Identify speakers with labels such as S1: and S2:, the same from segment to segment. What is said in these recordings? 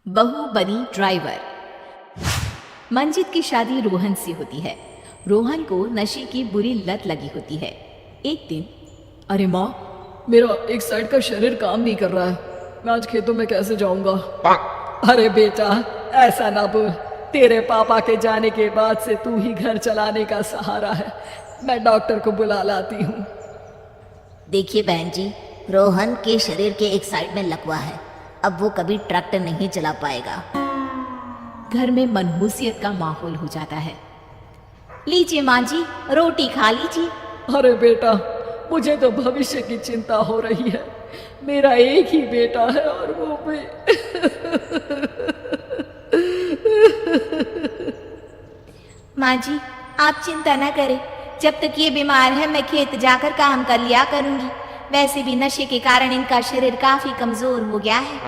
S1: बहू बनी ड्राइवर। मंजित की शादी रोहन से होती है। रोहन को नशे की बुरी लत लगी होती है। एक दिन,
S2: अरे माँ, मेरा एक साइड का शरीर काम नहीं कर रहा है। मैं आज खेतों में कैसे जाऊंगा? अरे बेटा, ऐसा ना बोल। तेरे पापा के जाने के बाद से तू ही घर चलाने का सहारा है। मैं डॉक्टर को बुला लाती हूँ।
S3: देखिए बहन जी, रोहन के शरीर के एक साइड में लकवा है। अब वो कभी ट्रैक्टर नहीं चला पाएगा।
S1: घर में मनहूसियत का माहौल हो जाता है। लीजिए माँ जी, रोटी खा लीजिए।
S2: अरे बेटा, मुझे तो भविष्य की चिंता हो रही है। मेरा एक ही बेटा है और वो भी
S1: माँ जी, आप चिंता न करें। जब तक ये बीमार है मैं खेत जाकर काम कर लिया करूंगी। वैसे भी नशे के कारण इनका शरीर काफी कमजोर हो गया है।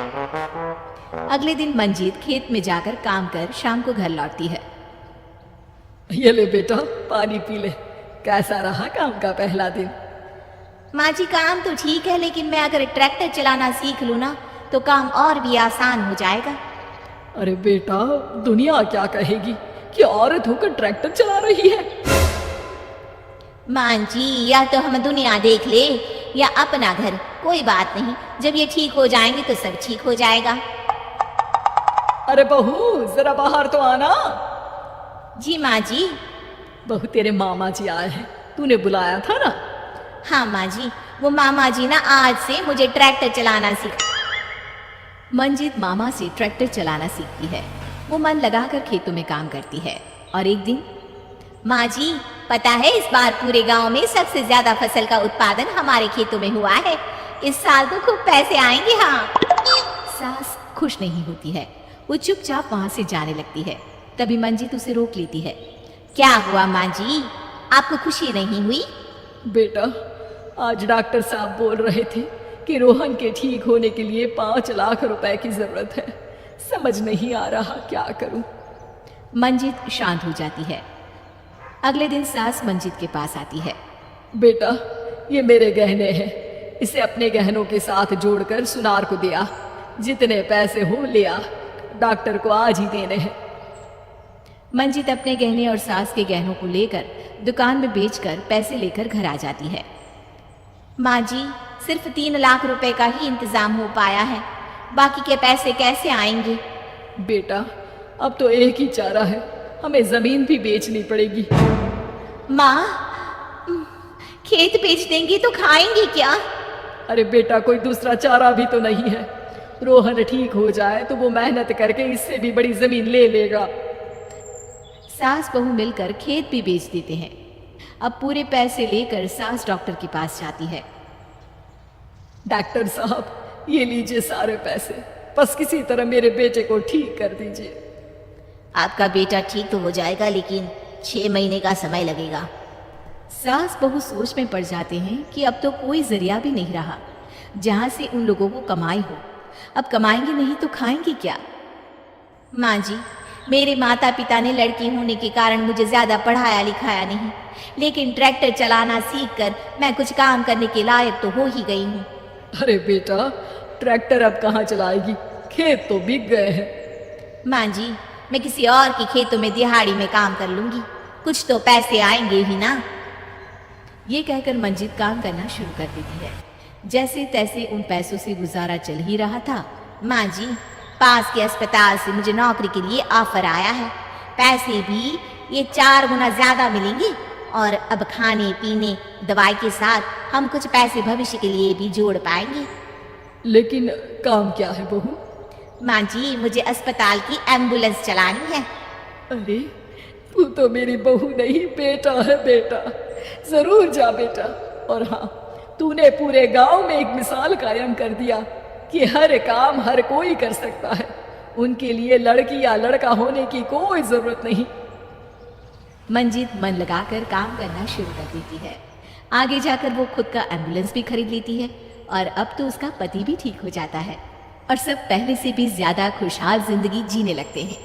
S1: अगले दिन मंजीत खेत में जाकर काम कर शाम को घर लौटती है।
S2: ये ले बेटा, पानी पी ले। कैसा रहा काम का पहला दिन?
S1: माँ जी, काम तो ठीक है, लेकिन मैं अगर ट्रैक्टर चलाना सीख लूँ ना तो काम और भी आसान हो जाएगा।
S2: अरे बेटा, दुनिया क्या कहेगी कि औरत होकर ट्रैक्टर चला रही है।
S1: माँ जी, या तो हम दुनिया देख ले या अपना घर, कोई बात नहीं। जब ये ठीक हो जाएंगे तो सब ठीक हो जाएगा।
S2: अरे बहू, जरा बाहर तो आना।
S1: जी माँ जी।
S2: बहू, तेरे मामा जी आए हैं, तूने बुलाया था ना?
S1: हाँ माँ जी, वो मामा जी ना आज से मुझे ट्रैक्टर चलाना सीखा। मंजित मामा से ट्रैक्टर चलाना सीखती है। वो मन लगाकर खेतों में काम करती है। और एक दिन, माँ जी, पता है इस बार पूरे गांव में सबसे ज्यादा फसल का उत्पादन हमारे खेतों में हुआ है। इस साल तो खूब पैसे आएंगे। हाँ। सास खुश नहीं होती है। वो चुपचाप वहां से जाने लगती है। तभी मंजित उसे रोक लेती है। क्या हुआ माँ जी, आपको खुशी नहीं हुई?
S2: बेटा, आज डॉक्टर साहब बोल रहे थे कि रोहन के ठीक होने के लिए 5 लाख रुपए की जरूरत है। समझ नहीं आ रहा क्या करूं।
S1: मंजित शांत हो जाती है। अगले दिन सास मंजित के पास आती है।
S2: बेटा, ये मेरे गहने हैं। इसे अपने गहनों के साथ जोड़कर सुनार को दिया। जितने पैसे हो लिया, डॉक्टर को आज ही देने हैं।
S1: मंजित अपने गहने और सास के गहनों को लेकर दुकान में बेचकर पैसे लेकर घर आ जाती है। माँ जी, सिर्फ 3 लाख रुपए का ही इंतजाम हो पाया है। बाकी के पैसे कैसे आएंगे?
S2: बेटा, अब तो एक ही चारा है, हमें जमीन भी बेचनी पड़ेगी।
S1: माँ, खेत बेच देंगी तो खाएंगे क्या?
S2: अरे बेटा, कोई दूसरा चारा भी तो नहीं है। रोहन ठीक हो जाए तो वो मेहनत करके इससे भी बड़ी जमीन ले लेगा।
S1: सास बहू मिलकर खेत भी बेच देते हैं। अब पूरे पैसे लेकर सास डॉक्टर के पास जाती है।
S2: डॉक्टर साहब, ये लीजिए सारे पैसे। बस किसी तरह मेरे बेटे को ठीक कर दीजिए।
S3: आपका बेटा ठीक तो हो जाएगा, लेकिन 6 महीने का समय लगेगा।
S1: सास बहू सोच में पड़ जाते हैं कि अब तो कोई जरिया भी नहीं रहा जहां से उन लोगों को कमाई हो। अब कमाएंगे नहीं तो खाएंगे क्या? माँ जी, मेरे माता पिता ने लड़की होने के कारण मुझे ज्यादा पढ़ाया लिखाया नहीं, लेकिन ट्रैक्टर चलाना सीखकर मैं कुछ काम करने के लायक तो हो ही गई हूँ।
S2: अरे बेटा, ट्रैक्टर अब कहाँ चलाएगी? खेत तो बिक गए हैं।
S1: माँ जी, मैं किसी और के खेतों में दिहाड़ी में काम कर लूंगी, कुछ तो पैसे आएंगे ही ना। ये कहकर मंजित काम करना शुरू कर देती है। जैसे तैसे उन पैसों से गुजारा चल ही रहा था। माँ जी, पास के अस्पताल से मुझे नौकरी के लिए ऑफर आया है। पैसे भी ये 4 गुना ज्यादा मिलेंगे और अब खाने पीने दवाई के साथ हम कुछ पैसे भविष्य के लिए भी जोड़ पाएंगे।
S2: लेकिन काम क्या है बहू?
S1: माँ जी, मुझे अस्पताल की एम्बुलेंस चलानी है।
S2: अरे, तू तो मेरी बहू नहीं, बेटा है। बेटा, जरूर जा बेटा। और हाँ, तूने पूरे गांव में एक मिसाल कायम कर दिया कि हर काम हर कोई कर सकता है। उनके लिए लड़की या लड़का होने की कोई जरूरत नहीं।
S1: मंजित मन लगाकर काम करना शुरू कर देती है। आगे जाकर वो खुद का एम्बुलेंस भी खरीद लेती है और अब तो उसका पति भी ठीक हो जाता है और सब पहले से भी ज्यादा खुशहाल जिंदगी जीने लगते हैं।